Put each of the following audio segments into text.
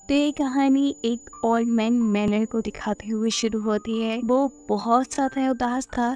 तो ये कहानी एक ओल्ड मैन मैनर को दिखाते हुए शुरू होती है। वो बहुत ज़्यादा उदास था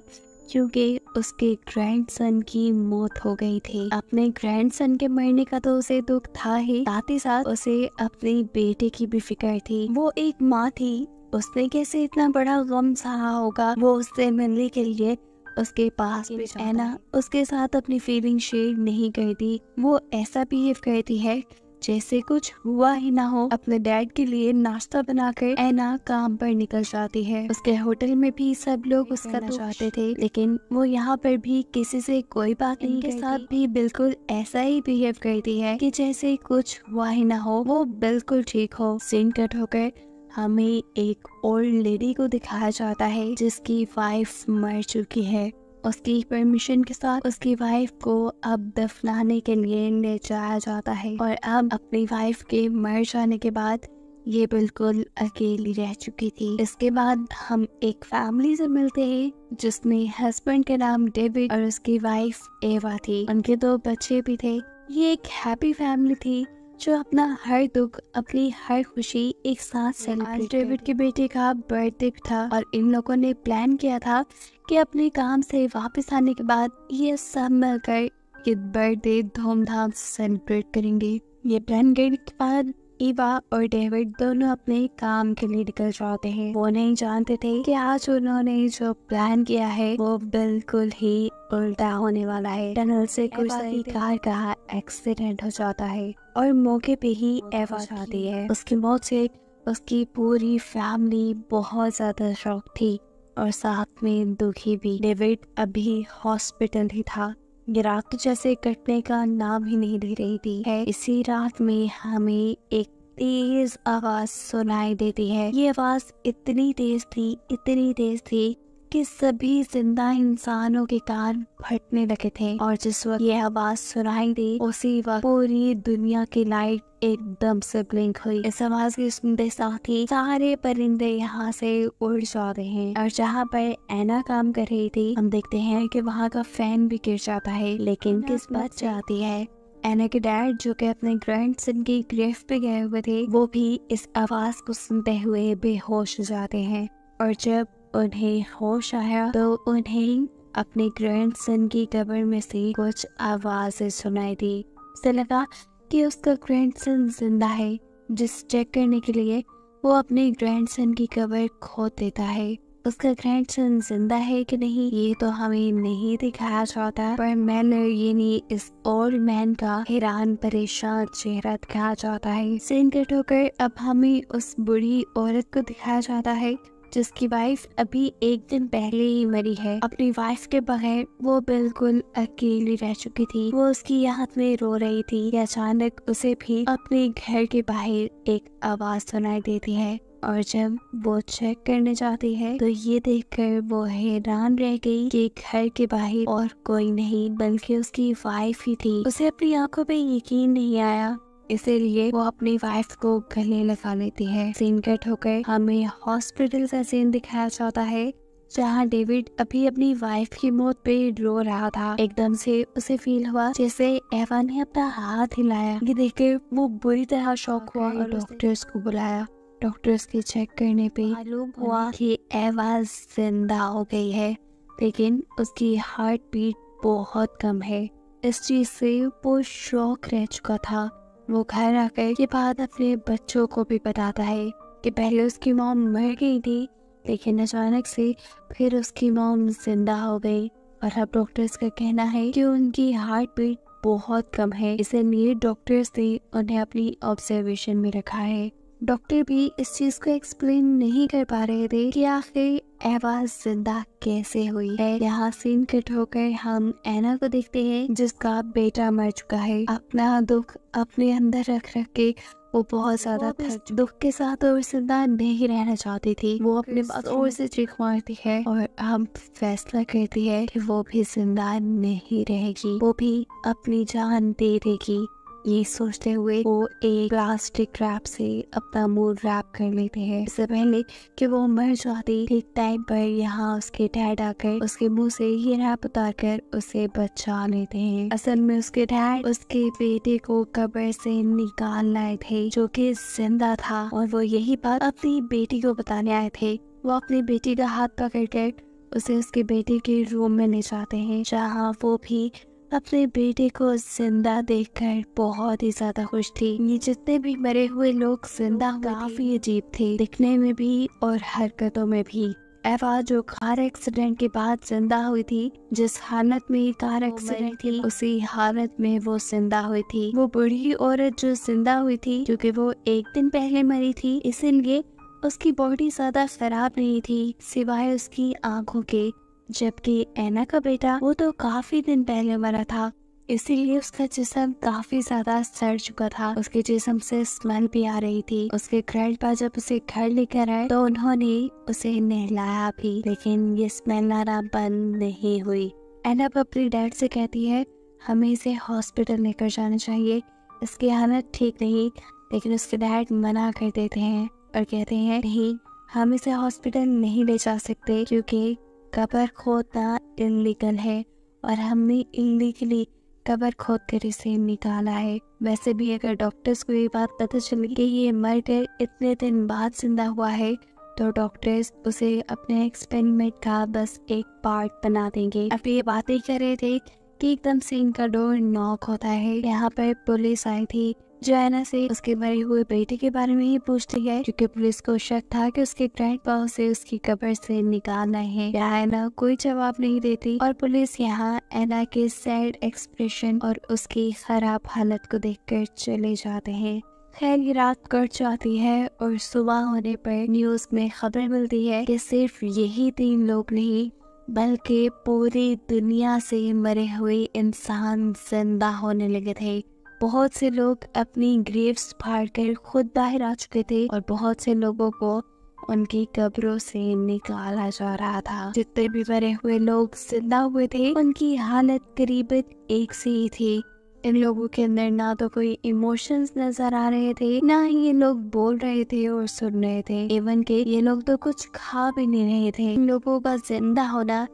क्योंकि उसके ग्रैंडसन की मौत हो गई थी। अपने ग्रैंडसन के मरने का तो उसे दुख था ही, साथ ही साथ उसे अपने बेटे की भी फिक्र थी। वो एक माँ थी, उसने कैसे इतना बड़ा गम सहा होगा। वो उससे मिलने के लिए उसके पास भी एना उसके साथ अपनी फीलिंग शेयर नहीं करती। वो ऐसा बिहेव करती है जैसे कुछ हुआ ही ना हो। अपने डैड के लिए नाश्ता बनाकर एना काम पर निकल जाती है। उसके होटल में भी सब लोग उसका चाहते थे, लेकिन वो यहाँ पर भी किसी से कोई बात नहीं करती। साथ भी बिल्कुल ऐसा ही बिहेव करती है कि जैसे कुछ हुआ ही ना हो, वो बिल्कुल ठीक हो। सीन कट होकर हमें एक ओल्ड लेडी को दिखाया जाता है जिसकी वाइफ मर चुकी है। उसकी परमिशन के साथ उसकी वाइफ को अब दफनाने के लिए ले जाया जाता है और अब अपनी वाइफ के मर जाने के बाद ये बिल्कुल अकेली रह चुकी थी। इसके बाद हम एक फैमिली से मिलते हैं जिसमें हस्बैंड का नाम डेविड और उसकी वाइफ एवा थी। उनके 2 बच्चे भी थे। ये एक हैप्पी फैमिली थी जो अपना हर दुख, अपनी हर खुशी एक साथ सेलिब्रेट। डेविड के बेटे का बर्थडे था और इन लोगों ने प्लान किया था कि अपने काम से वापस आने के बाद ये सब मिलकर ये बर्थडे धूमधाम से सेलिब्रेट करेंगे। ये प्लान करने के बाद ईवा और डेविड दोनों अपने काम के लिए निकल जाते हैं। वो नहीं जानते थे कि आज उन्होंने जो प्लान किया है वो बिल्कुल ही उल्टा होने वाला है। टनल से गुजरती कार का एक्सीडेंट हो जाता है और मौके पे ही एवा जाती है। उसकी मौत से उसकी पूरी फैमिली बहुत ज्यादा शॉक थी और साथ में दुखी भी। डेविड अभी हॉस्पिटल ही था। ये रात तो जैसे कटने का नाम ही नहीं ले रही थी। इसी रात में हमें एक तेज आवाज सुनाई देती है। ये आवाज इतनी तेज थी कि सभी जिंदा इंसानों के कान फटने लगे थे। और जिस वक्त ये आवाज सुनाई दी उसी वक्त पूरी दुनिया की लाइट एकदम से ब्लिंक हुई। इस आवाज के सुनते साथ ही सारे परिंदे यहाँ से उड़ जाते हैं और जहाँ पर एना काम कर रही थी हम देखते हैं कि वहाँ का फैन भी गिर जाता है। लेकिन किस्मत चाहती है एना के डैड जो कि अपने ग्रैंडसन की ग्रेव पे गए हुए थे वो भी इस आवाज को सुनते हुए बेहोश हो जाते हैं। और जब उन्हें होश आया तो उन्हें अपने ग्रैंडसन की कब्र में से कुछ आवाजें सुनाई दी। उसे लगा कि उसका ग्रैंडसन जिंदा है। जिस चेक करने के लिए वो अपने ग्रैंडसन की कब्र खोद देता है। उसका ग्रैंडसन जिंदा है कि नहीं ये तो हमें नहीं दिखाया जाता, पर मैनर यानी इस ओल्ड मैन का हैरान परेशान चेहरा दिखाया जाता है। सीन कट होकर अब हमें उस बूढ़ी औरत को दिखाया जाता है जिसकी वाइफ अभी एक दिन पहले ही मरी है। अपनी वाइफ के बगैर वो बिल्कुल अकेली रह चुकी थी। वो उसकी याद में रो रही थी कि अचानक उसे भी अपने घर के बाहर एक आवाज सुनाई देती है और जब वो चेक करने जाती है तो ये देखकर वो हैरान रह गई कि घर के बाहर और कोई नहीं बल्कि उसकी वाइफ ही थी। उसे अपनी आंखों पे यकीन नहीं आया, इसीलिए वो अपनी वाइफ को गले लगा लेती है। सीन कट होकर हमें हॉस्पिटल का सीन दिखाया जाता है जहाँ डेविड अभी अपनी वाइफ की मौत पे रो रहा था। एकदम से उसे फील हुआ जैसे एवा ने अपना हाथ हिलाया। ये देखकर वो बुरी तरह शॉक हुआ और डॉक्टर्स को बुलाया। डॉक्टर्स के चेक करने पे मालूम हुआ कि एवा जिंदा हो गई है, लेकिन उसकी हार्ट बीट बहुत कम है। इस चीज से वो शॉक रह चुका था। वो घर आकर ये बात अपने बच्चों को भी बताता है कि पहले उसकी मॉम मर गई थी लेकिन अचानक से फिर उसकी मॉम जिंदा हो गई। और अब डॉक्टर्स का कहना है कि उनकी हार्ट बीट बहुत कम है, इसलिए डॉक्टर्स ने उन्हें अपनी ऑब्जर्वेशन में रखा है। डॉक्टर भी इस चीज को एक्सप्लेन नहीं कर पा रहे थे कि आखिर एवा जिंदा कैसे हुई है। यहाँ सीन कट होकर हम एना को देखते हैं जिसका बेटा मर चुका है। अपना दुख अपने अंदर रख के वो बहुत ज्यादा दुख के साथ और जिंदा नहीं रहना चाहती थी। वो अपने पास और से चीख मारती है और हम फैसला करती है कि वो भी जिंदा नहीं रहेगी, वो भी अपनी जान दे देगी। ये सोचते हुए वो एक प्लास्टिक रैप से अपना मुंह रैप कर लेते हैं। इससे पहले कि वो मर जाती, ठीक टाइम पर यहाँ उसके डैड आकर उसके मुंह से ये रैप उतार कर उसे बचा लेते हैं। असल में उसके डैड उसके बेटे को कब्र से निकाल लाए थे जो कि जिंदा था, और वो यही बात अपनी बेटी को बताने आए थे। वो अपनी बेटी का हाथ पकड़कर उसे उसके बेटे के रूम में ले जाते हैं, जहाँ वो भी अपने बेटे को जिंदा देखकर बहुत ही ज्यादा खुश थी। ये जितने भी मरे हुए लोग जिंदा काफी अजीब थे दिखने में भी और हरकतों में भी। एवा जो कार एक्सीडेंट के बाद जिंदा हुई थी, जिस हालत में कार एक्सीडेंट थी उसी हालत में वो जिंदा हुई थी। वो बूढ़ी औरत जो जिंदा हुई थी क्योंकि वो एक दिन पहले मरी थी, इसीलिए उसकी बॉडी ज्यादा खराब नहीं थी सिवाय उसकी आंखों के, जबकि एना का बेटा वो तो काफी दिन पहले मरा था, इसीलिए उसका जिस्म काफी ज्यादा सड़ चुका था। उसके जिस्म से स्मेल भी आ रही थी। उसके ग्रैंडपा जब उसे घर लेकर आए तो उन्होंने उसे नहलाया भी, लेकिन ये स्मेल आना बंद नहीं हुई। एना अपने डैड से कहती है हमें इसे हॉस्पिटल लेकर जाना चाहिए, इसकी हालत ठीक नहीं, लेकिन उसके डैड मना कर देते हैं और कहते हैं नहीं, हम इसे हॉस्पिटल नहीं ले जा सकते क्योंकि कब्र खोदना इल्लीगल है और हमने इल्लीगली कब्र खोद कर इसे निकाला है। वैसे भी अगर डॉक्टर्स को ये बात पता चली कि ये मर कर इतने दिन बाद जिंदा हुआ है तो डॉक्टर्स उसे अपने एक्सपेरिमेंट का बस एक पार्ट बना देंगे। अब ये बातें कर रहे थे कि एकदम से इनका डोर नॉक होता है। यहाँ पर पुलिस आई थी जो एना से उसके मरे हुए बेटे के बारे में ही पूछती है, क्योंकि पुलिस को शक था कि उसके ग्रैंडपा उसे उसकी कब्र से निकालना है। यहाँ एना कोई जवाब नहीं देती और पुलिस यहाँ एना के सैड एक्सप्रेशन और उसकी खराब हालत को देखकर चले जाते हैं। खैर ये रात कट जाती है और सुबह होने पर न्यूज में खबर मिलती है कि सिर्फ यही 3 लोग नहीं बल्कि पूरी दुनिया से मरे हुए इंसान जिंदा होने लगे थे। बहुत से लोग अपनी ग्रेव्स फाड़कर खुद बाहर आ चुके थे और बहुत से लोगों को उनकी कब्रों से निकाला जा रहा था। जितने भी मरे हुए लोग जिंदा हुए थे उनकी हालत करीबन एक सी ही थी। इन लोगों के अंदर ना तो कोई इमोशंस नजर आ रहे थे, ना ही ये लोग बोल रहे थे और सुन रहे थे, इवन के ये लोग तो कुछ खा भी नहीं रहे थे। इन लोगों का जिंदा होना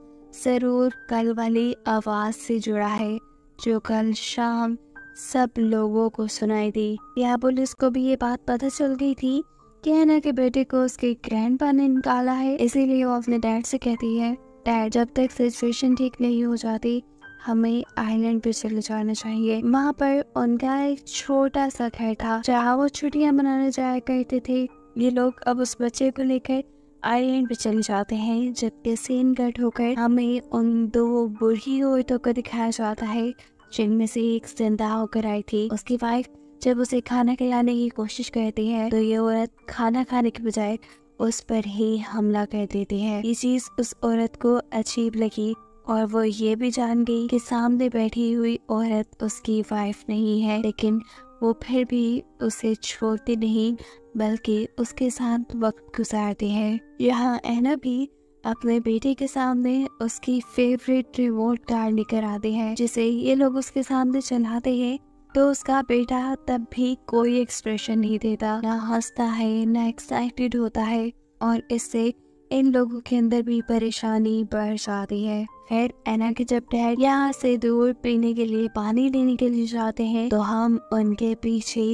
जरूर कल वाली आवाज से जुड़ा है जो कल शाम सब लोगों को सुनाई दी। यहाँ पुलिस को भी ये बात पता चल गई थी कि एना के बेटे को उसके ग्रैंडपा ने निकाला है, इसीलिए वो अपने डैड से कहती है डैड जब तक सिचुएशन ठीक नहीं हो जाती हमें आइलैंड पे चले जाना चाहिए। वहाँ पर उनका एक छोटा सा घर था जहाँ वो छुट्टियां मनाने जाया करते थे। ये लोग अब उस बच्चे को लेकर आइलैंड पे चले जाते हैं, जबकि सीन कट होकर हमें उन 2 बूढ़ी औरतों को दिखाया जाता है जिनमें से एक जिंदा होकर आई थी। उसकी वाइफ जब उसे खाना खिलाने की कोशिश करती है तो ये औरत खाना खाने के बजाय उस पर ही हमला कर देती है। ये चीज उस औरत को अजीब लगी और वो ये भी जान गई कि सामने बैठी हुई औरत उसकी वाइफ नहीं है, लेकिन वो फिर भी उसे छोड़ती नहीं बल्कि उसके साथ वक्त गुजारती है। यहाँ एना भी अपने बेटे के सामने उसकी फेवरेट रिमोट कार लेकर आते हैं, जिसे ये लोग उसके सामने चलाते हैं तो उसका बेटा तब भी कोई एक्सप्रेशन नहीं देता, ना हंसता है ना एक्साइटेड होता है, और इससे इन लोगों के अंदर भी परेशानी बढ़ जाती है। खैर एना के जब डैड यहाँ से दूर पीने के लिए पानी लेने के लिए जाते हैं तो हम उनके पीछे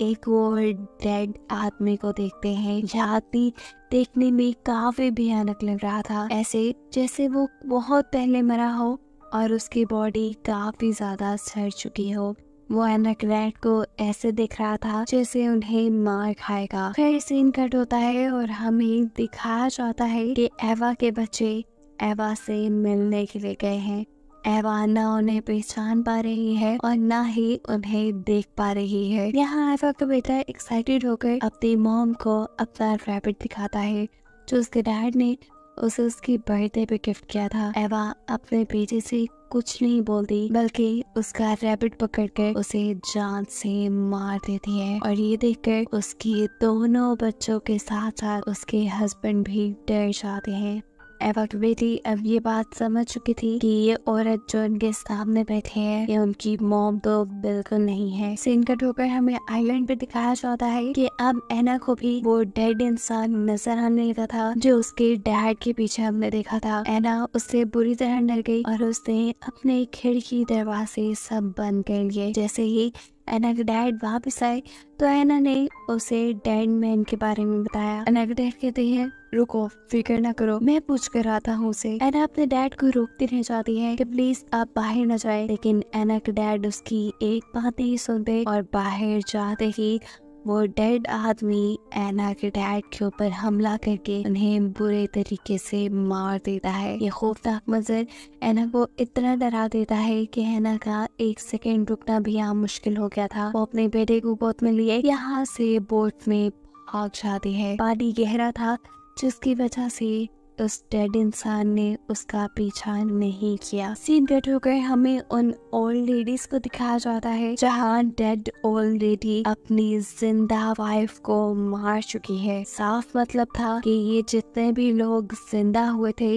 एक और डेड आदमी को देखते हैं। यह आदमी देखने में काफी भयानक लग रहा था, ऐसे जैसे वो बहुत पहले मरा हो और उसकी बॉडी काफी ज्यादा सड़ चुकी हो। वो एना ग्रैंड को ऐसे दिख रहा था जैसे उन्हें मार खाएगा। फिर सीन कट होता है और हमें दिखाया जाता है कि एवा के बच्चे एवा से मिलने के लिए गए हैं। एवा ना उन्हें पहचान पा रही है और ना ही उन्हें देख पा रही है। यहाँ एवा का बेटा एक्साइटेड होकर अपनी मॉम को अपना रैबिट दिखाता है जो उसके डैड ने उसे उसकी बर्थडे पे गिफ्ट किया था। एवा अपने बेटे से कुछ नहीं बोलती बल्कि उसका रैबिट पकड़कर उसे जान से मार देती है, और ये देखकर उसके दोनों बच्चों के साथ साथ उसके हस्बैंड भी डर जाते हैं। एवा की बेटी अब ये बात समझ चुकी थी कि ये औरत जो उनके सामने बैठे हैं ये उनकी मॉम तो बिल्कुल नहीं है। सीन कट होकर हमें आइलैंड पे दिखाया जाता है कि अब एना को भी वो डेड इंसान नजर आने लगा था जो उसके डैड के पीछे हमने देखा था। एना उससे बुरी तरह डर गई और उसने अपने खिड़की दरवाजे सब बंद कर लिए। जैसे ही एना के डैड वापस आए तो एना ने उसे डेड मैन के बारे में बताया। एना के डैड कहते हैं रुको, फिक्र ना करो, मैं पूछ कर आता हूँ उसे। एना अपने डैड को रोकती रह जाती है कि प्लीज आप बाहर न जाए, लेकिन एना के डैड उसकी एक बात नहीं सुनते और बाहर जाते ही वो डेड आदमी एना के डैड के ऊपर हमला करके उन्हें बुरे तरीके से मार देता है। ये खौफनाक मंजर एना को इतना डरा देता है कि एना का एक सेकंड रुकना भी यहाँ मुश्किल हो गया था। वो अपने बेटे को गोद में लिए यहाँ से बोट में भाग जाती है। पानी गहरा था जिसकी वजह से उस डेड इंसान ने उसका पीछा नहीं किया। सीन कट होकर हमें उन ओल्ड लेडीज को दिखाया जाता है जहाँ डेड ओल्ड लेडी अपनी जिंदा वाइफ को मार चुकी है। साफ मतलब था कि ये जितने भी लोग जिंदा हुए थे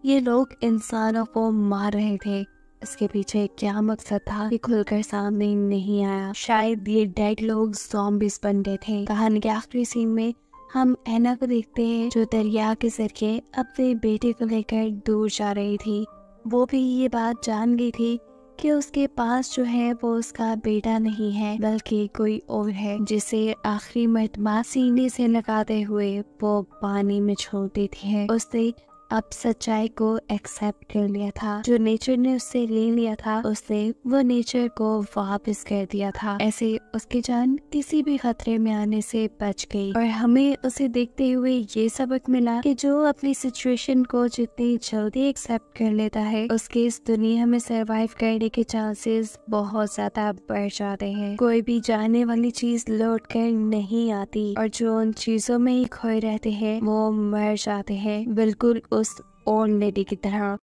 ये लोग इंसानों को मार रहे थे। इसके पीछे क्या मकसद था ये खुलकर सामने नहीं आया। शायद ये डेड लोग ज़ॉम्बीज़ बन गए थे। कहानी के आखिरी सीन में हम एना को देखते हैं जो दरिया के जरिए अपने बेटे को लेकर दूर जा रही थी। वो भी ये बात जान गई थी कि उसके पास जो है वो उसका बेटा नहीं है बल्कि कोई और है जिसे आखिरी मर्तबा सीने से लगाते हुए वो पानी में छोड़ देती है। उसने अब सच्चाई को एक्सेप्ट कर लिया था। जो नेचर ने उससे ले लिया था उसने वो नेचर को वापस कर दिया था। ऐसे उसकी जान किसी भी खतरे में आने से बच गई और हमें उसे देखते हुए ये सबक मिला कि जो अपनी सिचुएशन को जितनी जल्दी एक्सेप्ट कर लेता है उसके इस दुनिया में सरवाइव करने के चांसेस बहुत ज्यादा बढ़ जाते हैं। कोई भी जाने वाली चीज लौट कर नहीं आती और जो उन चीजों में ही खोए रहते हैं वो मर जाते हैं, बिल्कुल उस ओल्ड लेडी की तरह।